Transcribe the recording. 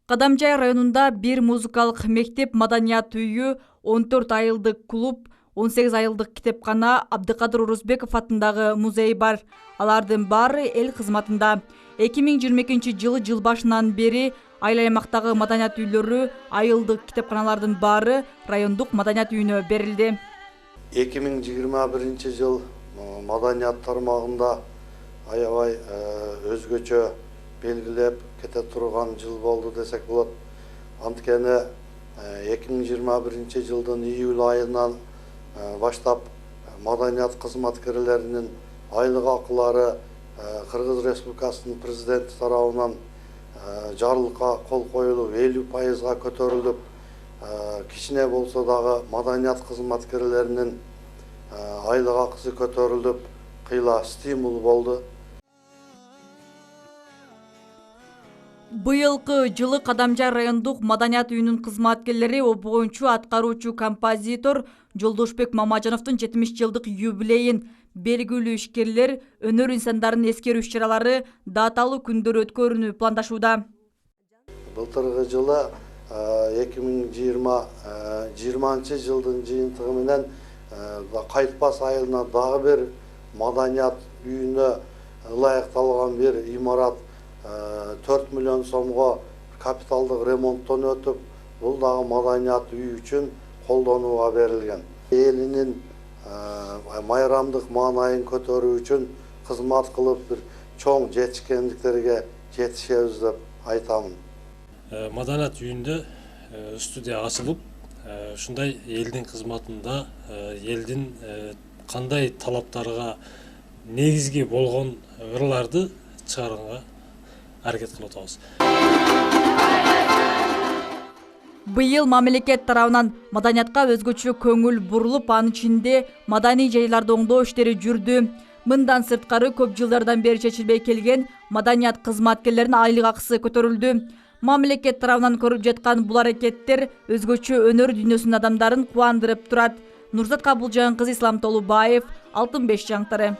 Кадамжай районунда бир музыкалык мектеп, маданият үйү, 14 айылдык клуб, 18 айылдык китепкана, Абдыкадыр Орозбеков атындагы музей бар. Алардын баары эл кызматында. 2022 жылы жыл башынан бери айыл аймактагы маданият үйлөрү, айылдык китепканалардын баары райондук маданият үйүнө берилди. 2021 жыл маданият тармагында аябай өзгөчө белгилеп кете турган жыл болду десек болот. Анткени 2021 жылдын июль айынан баштап маданият кызматкерлеринин айлык акылары Кыргыз Республикасынын президенти тарабынан жарлыкка кол коюлуп 50%га көтөрүлүп, кичине болсо дагы маданият кызматкерлеринин айлык акысы көтөрүлүп, кыйла стимул болду. Быйылкы жылы Кадамжай райондук маданият үйүнүн кызматкерлери обогончу аткаруучу композитор Жолдошбек Мамажановдун 70 жылдык юбилейин, белгилүү ишкерлер, өнөр инсандарын эскерүү иш-чаралары, даталуу күндөр өткөрүүнү пландашууда. Былтыркы жылы 2020 жылдын жыйынтыгы менен Кайтпас айылына дагы бир маданият үйүнө ылайыкталган бир имарат 4 миллион сомго капиталдык ремонттон өтүп, бул дагы маданият үй үчүн колдонууга берилген. Элинин майрамдык маанайын көтөрүү үчүн кызмат кылып бир чоң жетишкендиктерге жетишебиз деп айтамын. Маданият үйүндө студия ачылып, ушундай элдин кызматында элдин кандай талаптарга негизги болгон ырларды чыгарганга аракет кылып атабыз. Быйыл мамлекет тарабынан маданиятка өзгөчө көңүл бурулуп, анын ичинде маданий жайларды оңдоо иштери жүрдү. Мындан сырткары көп жылдардан бери чечилбей келген маданият кызматкерлеринин айлык акысы көтөрүлдү. Мамлекет тарабынан көрүлүп жаткан бул аракеттер өзгөчө өнөр дүйнөсүнүн адамдарын кубандырып турат. Нурзат Кабылжан кызы, Ислам Толубаев, Алтын беш жаңтары.